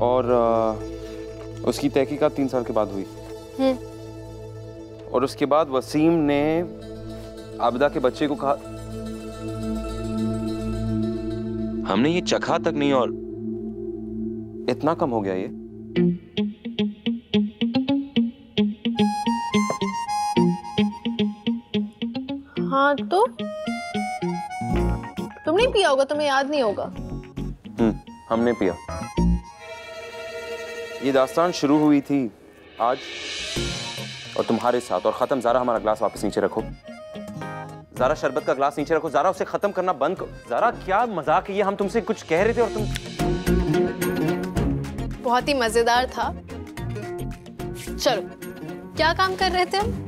और उसकी तहकीकात 3 साल के बाद हुई। और उसके बाद वसीम ने आबिदा के बच्चे को कहा। हमने ये चखा तक नहीं। और इतना कम हो गया ये? हाँ तो तुम नहीं पिया होगा, तुम्हें याद नहीं होगा। हमने पिया। ये दास्तान शुरू हुई थी आज और तुम्हारे साथ, और खत्म। ज़ारा हमारा ग्लास वापस नीचे रखो। ज़ारा शरबत का ग्लास नीचे रखो। ज़ारा उसे खत्म करना बंद करो। ज़ारा क्या मजाक है ये? हम तुमसे कुछ कह रहे थे और तुम। बहुत ही मजेदार था। चलो, क्या काम कर रहे थे हम?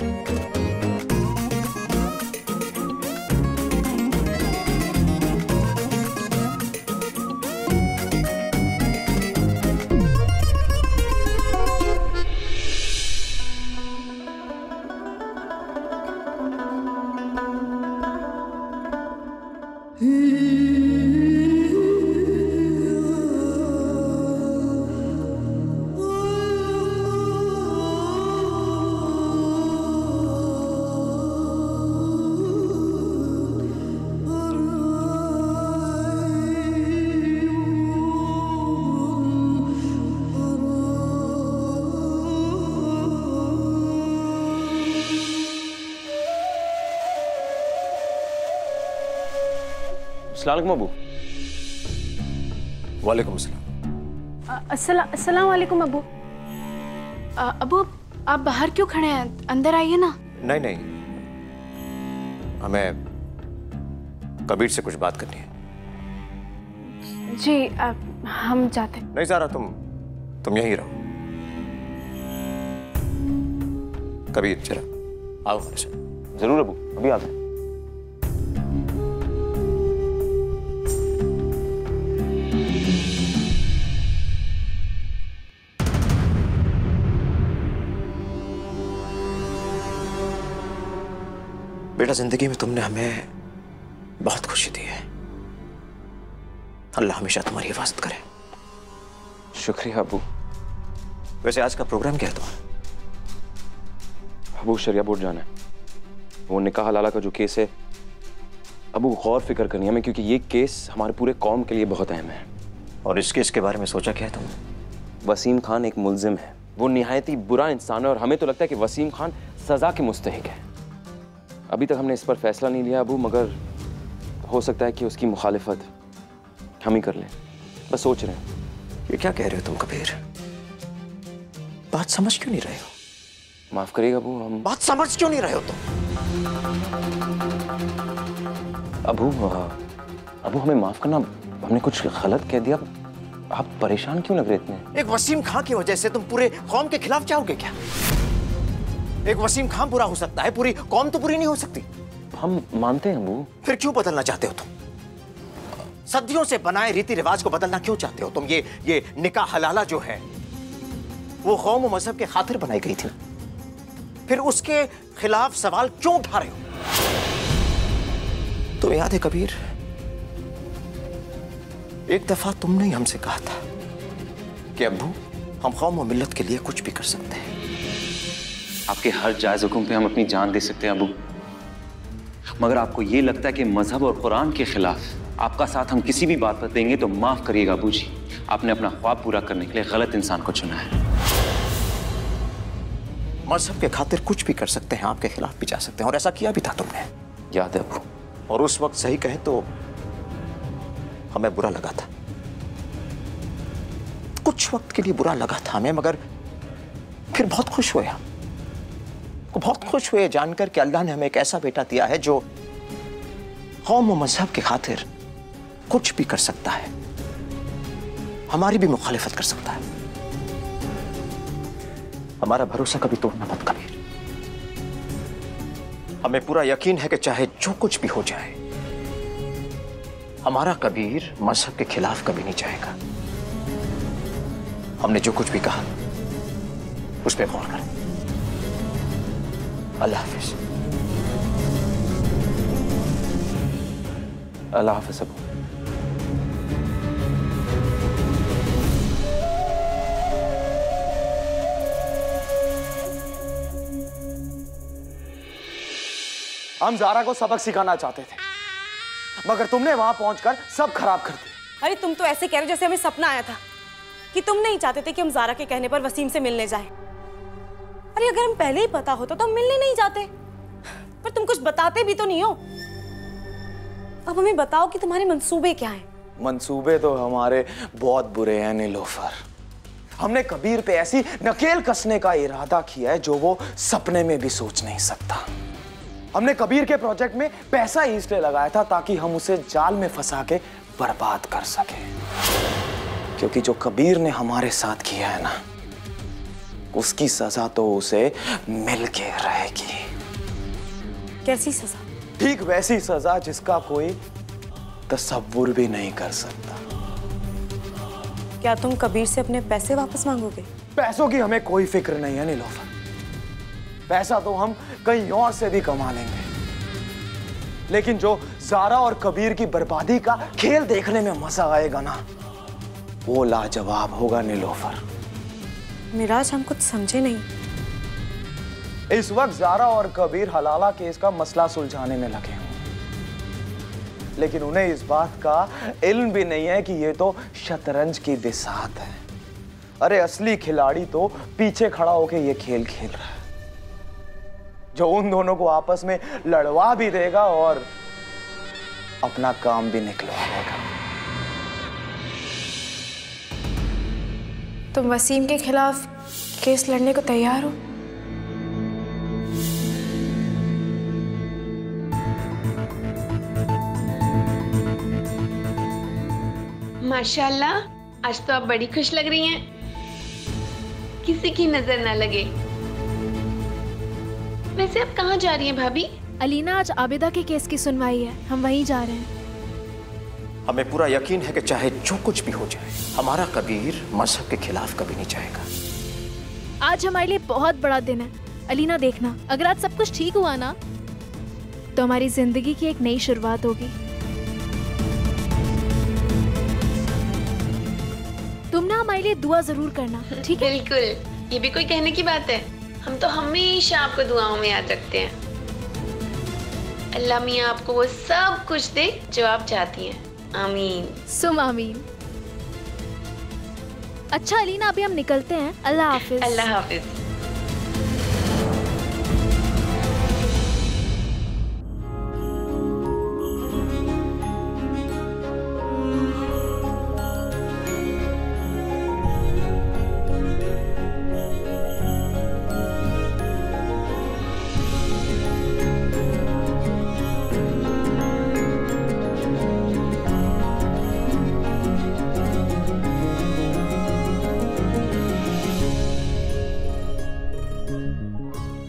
अस्सलाम अबू। वालेकुम अस्सलाम। अस्सलाम वालेकुम अबू। अबू आप बाहर क्यों खड़े हैं? अंदर आइए ना। नहीं नहीं, हमें कबीर से कुछ बात करनी है। जी हम जाते। नहीं ज़ारा, तुम यहीं रहो। कबीर जरा आओ मेरे साथ। जरूर अबू, अभी आते हैं। बेटा, जिंदगी में तुमने हमें बहुत खुशी दी है। अल्लाह हमेशा तुम्हारी हिफाजत करे। शुक्रिया अबू। वैसे आज का प्रोग्राम क्या है तुम्हारा? अबू शरिया बोर्ड जाना है। वो निकाह हलाला का जो केस है, अबू गौर फिक्र करनी है हमें, क्योंकि ये केस हमारे पूरे कौम के लिए बहुत अहम है। और इस केस के बारे में सोचा क्या है तुमने? वसीम खान एक मुल्जिम है। वो निहायती बुरा इंसान है और हमें तो लगता है कि वसीम खान सजा के मुस्तहिक है। अभी तक हमने इस पर फैसला नहीं लिया अबू, मगर हो सकता है कि उसकी मुखालिफत हम ही कर लें। बस सोच रहे हैं। ये क्या कह रहे हो तुम कबीर? बात समझ क्यों नहीं रहे हो? माफ करिएगा अबू, हम बात समझ क्यों नहीं रहे हो तुम? अबू हमें माफ करना, हमने कुछ गलत कह दिया। आप परेशान क्यों लग रहे इतने? एक वसीम खान की वजह से तुम पूरे कौम के खिलाफ जाओगे क्या? एक वसीम खान बुरा हो सकता है, पूरी कौम तो बुरी नहीं हो सकती। हम मानते हैं अबू। फिर क्यों बदलना चाहते हो तुम? सदियों से बनाए रीति रिवाज को बदलना क्यों चाहते हो तुम? ये निकाह हलाला जो है वो कौम और मजहब के खातिर बनाई गई थी, फिर उसके खिलाफ सवाल क्यों उठा रहे हो? तुम्हें याद है कबीर, एक दफा तुमने ही हमसे कहा था कि अब्बू हम कौम और मिल्लत के लिए कुछ भी कर सकते हैं। आपके हर जायज हुक्म पे हम अपनी जान दे सकते हैं अबू, मगर आपको ये लगता है कि मजहब और कुरान के खिलाफ आपका साथ हम किसी भी बात पर देंगे तो माफ करिएगा अबू जी, आपने अपना ख्वाब पूरा करने के लिए गलत इंसान को चुना है। मजहब के खातिर कुछ भी कर सकते हैं, आपके खिलाफ भी जा सकते हैं, और ऐसा किया भी था तुमने। याद है अबू। और उस वक्त सही कहें तो हमें बुरा लगा था, कुछ वक्त के लिए बुरा लगा था हमें, मगर फिर बहुत खुश हुए हम। बहुत खुश हुए जानकर कि अल्लाह ने हमें एक ऐसा बेटा दिया है जो कौम और मजहब के खातिर कुछ भी कर सकता है, हमारी भी मुखालिफत कर सकता है। हमारा भरोसा कभी तोड़ना मत कबीर। हमें पूरा यकीन है कि चाहे जो कुछ भी हो जाए, हमारा कबीर मजहब के खिलाफ कभी नहीं जाएगा। हमने जो कुछ भी कहा उस पर गौर करें। अल्लाह हाफिज। अल्लाह हाफ़िज़ अबू। हम ज़ारा को सबक सिखाना चाहते थे, मगर तुमने वहां पहुंचकर सब खराब कर दिया। अरे तुम तो ऐसे कह रहे हो जैसे हमें सपना आया था कि तुम नहीं चाहते थे कि हम ज़ारा के कहने पर वसीम से मिलने जाएं। अरे अगर हम पहले ही पता होता तो हम मिलने नहीं जाते, पर तुम कुछ बताते भी तो नहीं हो। अब हमें बताओ कि तुम्हारे मंसूबे क्या हैं? मंसूबे तो हमारे बहुत बुरे हैं नीलोफर। हमने कबीर पे ऐसी नकेल कसने का इरादा किया है जो वो सपने में भी सोच नहीं सकता। हमने कबीर के प्रोजेक्ट में पैसा इसलिए लगाया था ताकि हम उसे जाल में फंसा के बर्बाद कर सके, क्योंकि जो कबीर ने हमारे साथ किया है ना, उसकी सजा तो उसे मिल के रहेगी। कैसी सजा? ठीक वैसी सजा जिसका कोई तसव्वुर भी नहीं कर सकता। क्या तुम कबीर से अपने पैसे वापस मांगोगे? पैसों की हमें कोई फिक्र नहीं है नीलोफर। पैसा तो हम कहीं और से भी कमा लेंगे, लेकिन जो ज़ारा और कबीर की बर्बादी का खेल देखने में मजा आएगा ना, वो लाजवाब होगा नीलोफर। मिराज, हम कुछ समझे नहीं। इस वक्त ज़ारा और कबीर हलाला केस का मसला सुलझाने में लगे हैं, लेकिन उन्हें इस बात का इल्म भी नहीं है कि ये तो शतरंज की बिसात है। अरे असली खिलाड़ी तो पीछे खड़ा होकर ये खेल खेल रहा है, जो उन दोनों को आपस में लड़वा भी देगा और अपना काम भी निकलवा देगा। तुम वसीम के खिलाफ केस लड़ने को तैयार हो? माशाल्लाह, आज तो आप बड़ी खुश लग रही हैं। किसी की नजर ना लगे। वैसे आप कहाँ जा रही हैं भाभी? अलीना, आज आबिदा के केस की सुनवाई है, हम वहीं जा रहे हैं। हमें पूरा यकीन है कि चाहे जो कुछ भी हो जाए, हमारा कबीर मजहब के खिलाफ कभी नहीं जाएगा। आज हमारे लिए बहुत बड़ा दिन है। अलीना, देखना, अगर आज सब कुछ ठीक हुआ ना, तो हमारी जिंदगी की एक नई शुरुआत होगी। तुम ना हमारे लिए दुआ जरूर करना, ठीक है? बिल्कुल, ये भी कोई कहने की बात है। हम तो हमेशा आपको दुआओं में याद रखते हैं। अल्लाह मियाँ आपको वो सब कुछ दे जो आप चाहती हैं। आमीन सुम आमीन। अच्छा अलीना, अभी हम निकलते हैं। अल्लाह हाफिज। अल्लाह हाफिज।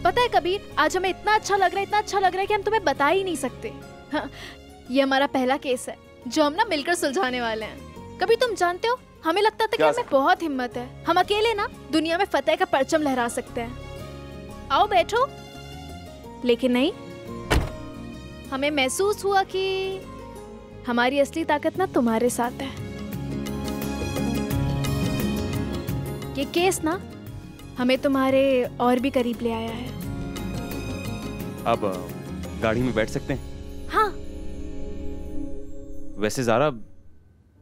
पता है कबीर, आज हमें इतना अच्छा लग रहा है कि हम तुम्हें बता ही नहीं सकते। हाँ, ये हमारा पहला केस है जो हम ना मिलकर सुलझाने वाले हैं। कभी तुम जानते हो, हमें लगता था कि हमें बहुत हिम्मत है, हम अकेले ना दुनिया में फतेह का परचम लहरा सकते हैं। आओ बैठो। लेकिन नहीं, हमें महसूस हुआ कि हमारी असली ताकत ना तुम्हारे साथ है। ये केस ना हमें तुम्हारे और भी करीब ले आया है। अब गाड़ी में बैठ सकते हैं? हाँ। वैसे ज़ारा,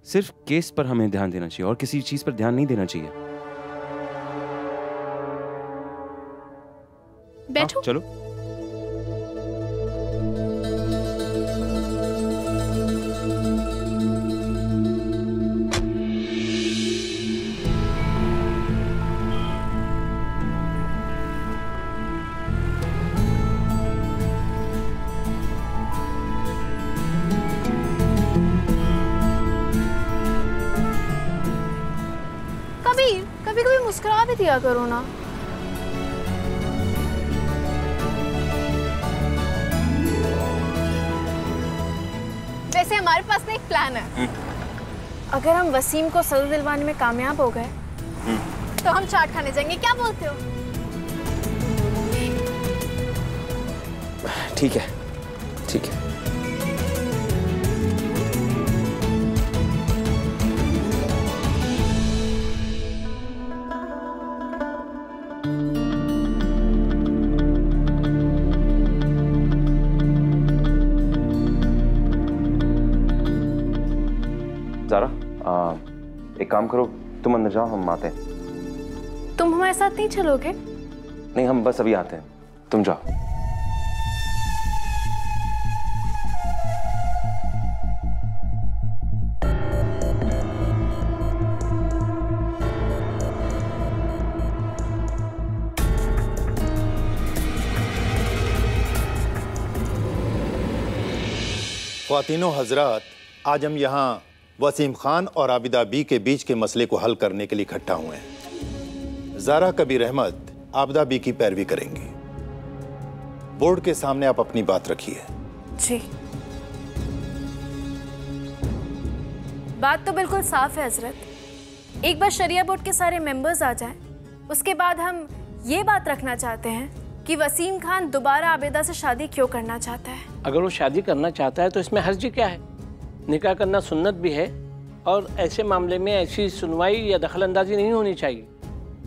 सिर्फ केस पर हमें ध्यान देना चाहिए और किसी चीज पर ध्यान नहीं देना चाहिए। बैठो। चलो। कभी कभी मुस्कुरा भी दिया करो ना। वैसे हमारे पास ना एक प्लान है। अगर हम वसीम को सजा दिलवाने में कामयाब हो गए तो हम चाट खाने जाएंगे, क्या बोलते हो? ठीक है, ठीक है। ज़ारा एक काम करो, तुम अंदर जाओ, हम आते हैं। तुम हमारे साथ नहीं चलोगे? नहीं, हम बस अभी आते हैं, तुम जाओ। ख्वातीनो हजरात, आज हम यहाँ वसीम खान और आबिदा बी के बीच के मसले को हल करने के लिए इकट्ठा हुए हैं। ज़ारा कबीर अहमद आबिदा बी की पैरवी करेंगी। बोर्ड के सामने आप अपनी बात रखिए। जी। बात तो बिल्कुल साफ है हजरत। एक बार शरिया बोर्ड के सारे मेंबर्स आ जाएं, उसके बाद हम ये बात रखना चाहते हैं कि वसीम खान दोबारा आबिदा से शादी क्यों करना चाहता है। अगर वो शादी करना चाहता है तो इसमें हर्ज क्या है? निकाह करना सुन्नत भी है और ऐसे मामले में ऐसी सुनवाई या दखलंदाजी नहीं होनी चाहिए।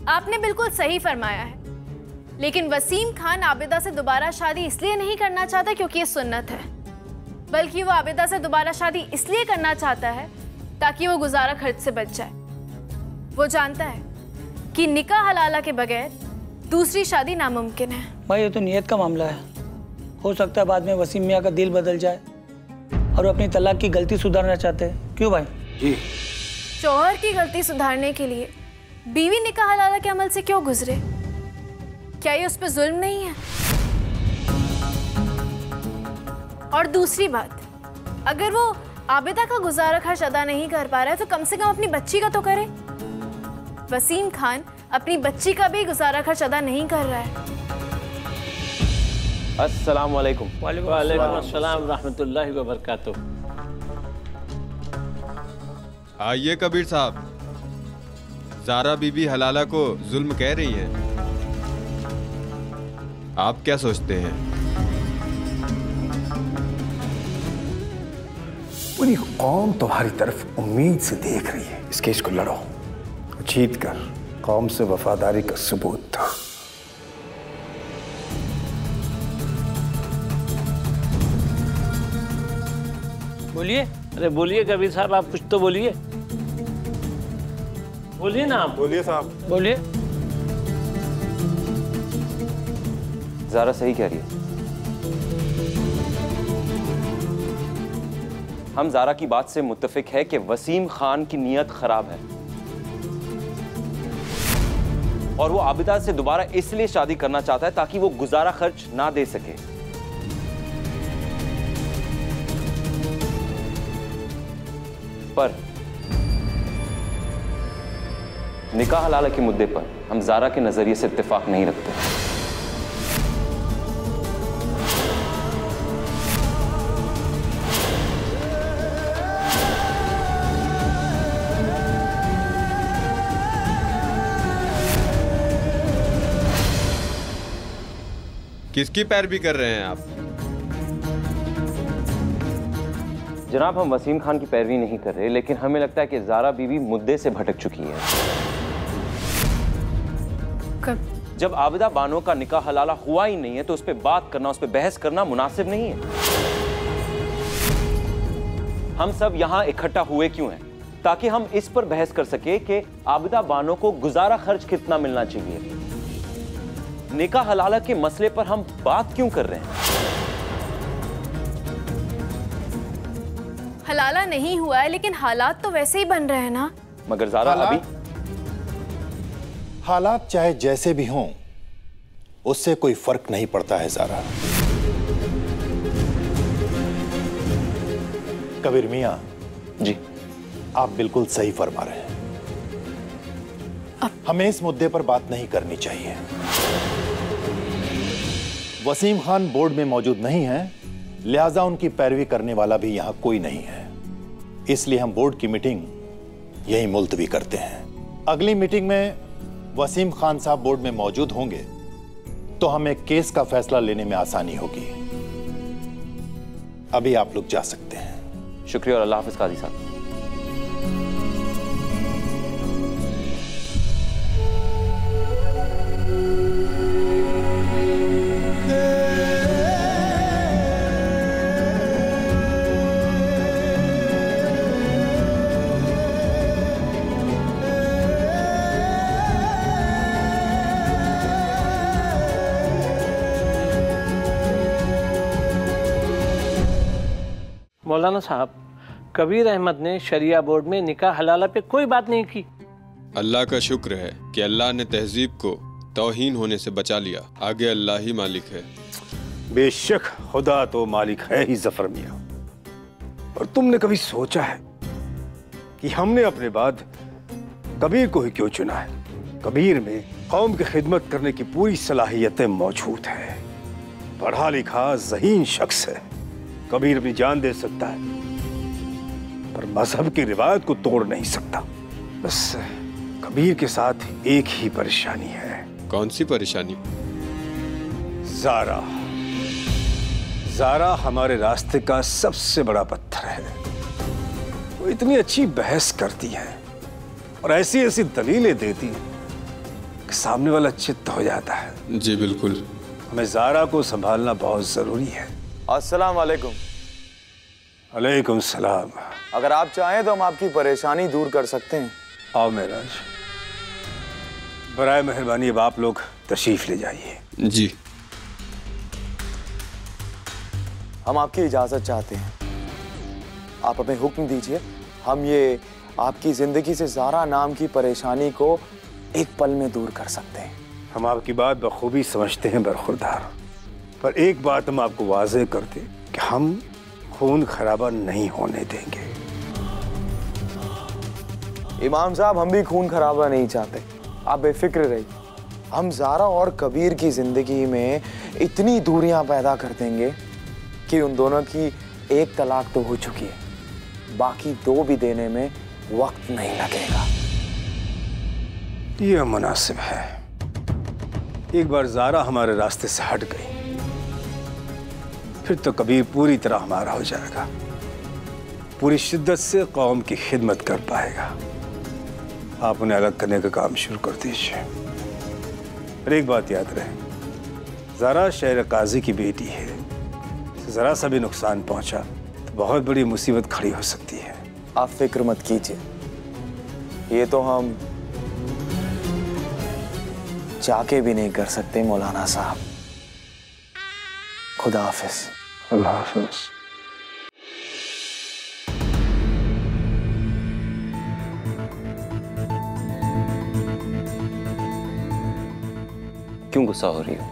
आपने बिल्कुल सही फरमाया है, लेकिन वसीम खान आबिदा से दोबारा शादी इसलिए नहीं करना चाहता क्योंकि ये सुन्नत है, बल्कि वो आबिदा से दोबारा शादी इसलिए करना चाहता है ताकि वो गुजारा खर्च से बच जाए। वो जानता है कि निकाह हलाला के बगैर दूसरी शादी नामुमकिन है। भाई ये तो नियत का मामला है, हो सकता है बाद में वसीम मियाँ का दिल बदल जाए और वो अपनी तलाक की गलती सुधारना चाहते हैं। क्यों भाई? जी। शौहर की गलती सुधारने के लिए बीवी निकाह हलाला के अमल से क्यों गुजरे? क्या ये उस पर जुल्म नहीं है? और दूसरी बात, अगर वो आबिदा का गुजारा खर्च अदा नहीं कर पा रहा है तो कम से कम अपनी बच्ची का तो करे। वसीम खान अपनी बच्ची का भी गुजारा खर्च अदा नहीं कर रहा है। अस्सलाम वालेकुम। वालेकुम अस्सलाम रहमतुल्लाहि व बरकातुहू। आइए कबीर साहब, ज़ारा बीबी हलाला को जुल्म कह रही है, आप क्या सोचते हैं? पूरी कौम तुम्हारी तरफ उम्मीद से देख रही है। इस केस को लड़ो, जीत कर कौम से वफादारी का सबूत था। बोलिए। अरे बोलिए कबीर साहब, आप कुछ तो बोलिए। बोलिए ना आप। बोलिए साहब। बोलिए। ज़ारा सही कह रही है। हम ज़ारा की बात से मुत्तफिक है कि वसीम खान की नीयत खराब है और वो आबिदा से दोबारा इसलिए शादी करना चाहता है ताकि वो गुजारा खर्च ना दे सके। पर निकाह हलाला के मुद्दे पर हम ज़ारा के नजरिए से इत्तेफाक नहीं रखते। किसकी पैरवी कर रहे हैं आप? जनाब, हम वसीम खान की पैरवी नहीं कर रहे, लेकिन हमें लगता है कि ज़ारा बीवी मुद्दे से भटक चुकी है। कब? जब आबिदा बानो का निकाह हलाला हुआ ही नहीं है तो उस पर बात करना, उस पर बहस करना मुनासिब नहीं है। हम सब यहाँ इकट्ठा हुए क्यों हैं? ताकि हम इस पर बहस कर सके कि आबिदा बानो को गुजारा खर्च कितना मिलना चाहिए। निकाह हलाला के मसले पर हम बात क्यों कर रहे हैं? हलाला नहीं हुआ है, लेकिन हालात तो वैसे ही बन रहे हैं ना। मगर ज़ारा अभी हालात चाहे जैसे भी हों, उससे कोई फर्क नहीं पड़ता है ज़ारा। कबीर मियाँ जी, आप बिल्कुल सही फरमा रहे हैं। हमें इस मुद्दे पर बात नहीं करनी चाहिए। वसीम खान बोर्ड में मौजूद नहीं है, लिहाजा उनकी पैरवी करने वाला भी यहां कोई नहीं है। इसलिए हम बोर्ड की मीटिंग यहीं मुलतवी करते हैं। अगली मीटिंग में वसीम खान साहब बोर्ड में मौजूद होंगे तो हमें केस का फैसला लेने में आसानी होगी। अभी आप लोग जा सकते हैं। शुक्रिया और अल्लाह हाफिज काजी साहब। मौलाना साहब, कबीर अहमद ने शरिया बोर्ड में निकाह हलाला पे कोई बात नहीं की। अल्लाह का शुक्र है कि अल्लाह ने तहजीब को तौहीन होने से बचा लिया। आगे अल्लाह ही मालिक है। बेशक खुदा तो मालिक है ही जफर मियां। और तुमने कभी सोचा है कि हमने अपने बाद कबीर को ही क्यों चुना है? कबीर में कौम की खिदमत करने की पूरी सलाहियतें मौजूद हैं। पढ़ा लिखा ज़हीन शख्स है। कबीर अपनी जान दे सकता है पर मजहब की रिवायत को तोड़ नहीं सकता। बस कबीर के साथ एक ही परेशानी है। कौन सी परेशानी? ज़ारा। ज़ारा हमारे रास्ते का सबसे बड़ा पत्थर है। वो इतनी अच्छी बहस करती है और ऐसी ऐसी दलीलें देती है कि सामने वाला चित्त हो जाता है। जी बिल्कुल। हमें ज़ारा को संभालना बहुत जरूरी है। अस्सलाम वालेकुम। वालेकुम सलाम। अगर आप चाहें तो हम आपकी परेशानी दूर कर सकते हैं। आओ महराज, बराए मेहरबानी अब आप लोग तशरीफ ले जाइए। जी। हम आपकी इजाजत चाहते हैं। आप हमें हुक्म दीजिए, हम ये आपकी जिंदगी से ज़ारा नाम की परेशानी को एक पल में दूर कर सकते हैं। हम आपकी बात बखूबी समझते हैं बरखुरदार, पर एक बात हम आपको वाज़ेह कर दें कि हम खून खराबा नहीं होने देंगे। इमाम साहब, हम भी खून खराबा नहीं चाहते, आप बेफिक्र रहिए। हम ज़ारा और कबीर की जिंदगी में इतनी दूरियां पैदा कर देंगे कि उन दोनों की एक तलाक तो हो चुकी है, बाकी दो भी देने में वक्त नहीं लगेगा। यह मुनासिब है। एक बार ज़ारा हमारे रास्ते से हट गई फिर तो कबीर पूरी तरह हमारा हो जाएगा। पूरी शिद्दत से कौम की खिदमत कर पाएगा। आप उन्हें अलग करने का काम शुरू कर दीजिए। और एक बात याद रहे, ज़ारा शहर काजी की बेटी है। ज़रा सा भी नुकसान पहुंचा तो बहुत बड़ी मुसीबत खड़ी हो सकती है। आप फिक्र मत कीजिए, ये तो हम चाके भी नहीं कर सकते मौलाना साहब। खुदा हाफिज। अल्लाह हाफिज। क्यों गुस्सा हो रही हो?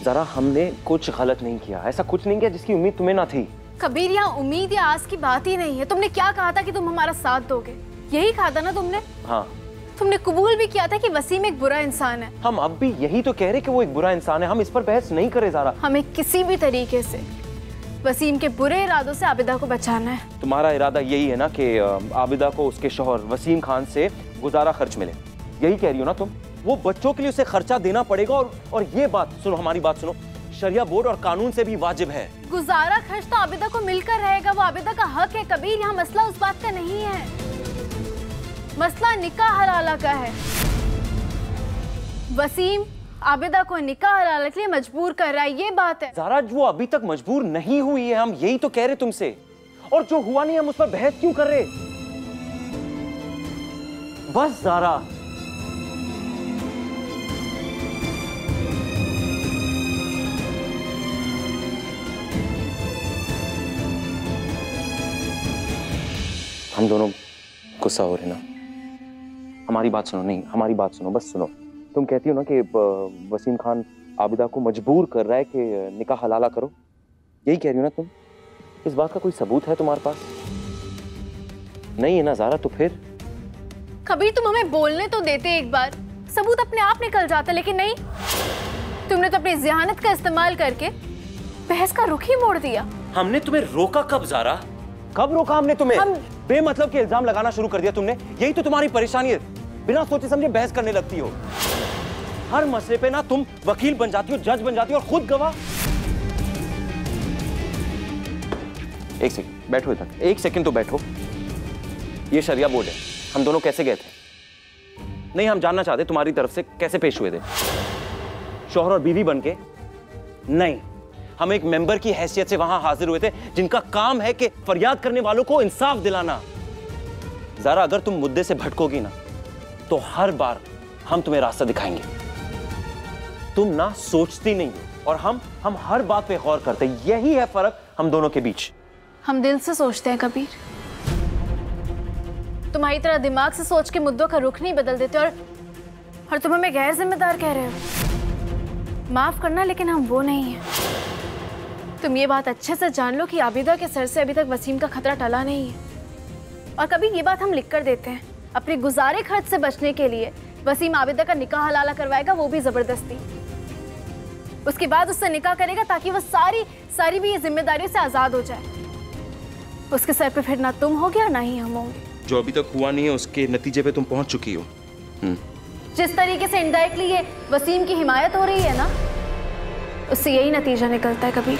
जरा हमने कुछ गलत नहीं किया, ऐसा कुछ नहीं किया जिसकी उम्मीद तुम्हें ना थी। कबीर, यहाँ उम्मीद या आस की बात ही नहीं है। तुमने क्या कहा था कि तुम हमारा साथ दोगे? यही कहा था ना तुमने? हाँ। तुमने कबूल भी किया था कि वसीम एक बुरा इंसान है। हम अब भी यही तो कह रहे कि वो एक बुरा इंसान है। हम इस पर बहस नहीं करे ज़ारा। हमें किसी भी तरीके से वसीम के बुरे इरादों से आबिदा को बचाना है। तुम्हारा इरादा यही है ना कि आबिदा को उसके शौहर वसीम खान से गुजारा खर्च मिले, यही कह रही हो ना तुम? वो बच्चों के लिए उसे खर्चा देना पड़ेगा। और ये बात सुनो, हमारी बात सुनो, शरिया बोर्ड और कानून से भी वाजिब है। गुजारा खर्च तो आबिदा को मिलकर रहेगा, वो आबिदा का हक है। कबीर, यहाँ मसला उस बात का नहीं है, मसला निकाह हलाला का है। वसीम आबिदा को निकाह हलाला के लिए मजबूर कर रहा है, ये बात है। ज़ारा, वो अभी तक मजबूर नहीं हुई है, हम यही तो कह रहे तुमसे। और जो हुआ नहीं हम उस पर बहस क्यों कर रहे? बस ज़ारा, हम दोनों गुस्सा हो रहे ना। हमारी बात सुनो। नहीं, हमारी बात सुनो, बस सुनो। तुम कहती हो ना कि वसीम खान आबिदा को मजबूर कर रहा है कि निकाह हलाला करो, यही कह रही हो ना तुम? इस बात का कोई सबूत है तुम्हारे पास? नहीं है ना ज़ारा, तो फिर? कबीर, तुम हमें बोलने तो देते एक बार, सबूत अपने आप निकल जाता, लेकिन नहीं। तुमने तो अपनी ज़हानत का इस्तेमाल करके बहस का रुख ही मोड़ दिया। हमने तुम्हें रोका कब ज़ारा? कब रोका हमने तुम्हें? बेमतलब के इल्जाम लगाना शुरू कर दिया तुमने। यही तो तुम्हारी परेशानी है, बिना सोचे समझे बहस करने लगती हो। हर मसले पे ना तुम वकील बन जाती हो, जज बन जाती हो और खुद गवाह। एक सेकंड बैठो, इधर एक सेकंड तो बैठो। ये शरिया बोर्ड है, हम दोनों कैसे गए थे? नहीं, हम जानना चाहते तुम्हारी तरफ से कैसे पेश हुए थे। शौहर और बीवी बन के? नहीं, हम एक मेंबर की हैसियत से वहां हाजिर हुए थे, जिनका काम है कि फरियाद करने वालों को इंसाफ दिलाना। ज़ारा, अगर तुम मुद्दे से भटकोगी ना तो हर बार हम तुम्हें रास्ता दिखाएंगे। तुम ना सोचती नहीं हो और हम हर बात पे गौर करते। यही है फर्क हम दोनों के बीच। हम दिल से सोचते हैं कबीर, तुम्हारी तरह दिमाग से सोच के मुद्दों का रुख नहीं बदल देते। और तुम हमें गैर जिम्मेदार कह रहे हो। माफ करना, लेकिन हम वो नहीं हैं। तुम ये बात अच्छे से जान लो कि आबिदा के सर से अभी तक वसीम का खतरा टला नहीं है। और कभी ये बात हम लिख कर देते हैं, अपने गुजारे खर्च से बचने के लिए वसीम आबिदा का निकाह हलाला करवाएगा, वो भी जबरदस्ती। उसके बाद उससे निकाह करेगा ताकि वो सारी भी ये जिम्मेदारियों से आजाद हो जाए। उसके सर पे फिर ना तुम होगे और ना ही हम होंगे। जो अभी तक हुआ नहीं है उसके नतीजे पे तुम पहुंच चुकी हो। जिस तरीके से इनडायरेक्टली ये वसीम की हिमायत हो रही है ना, उससे यही नतीजा निकलता है कबीर।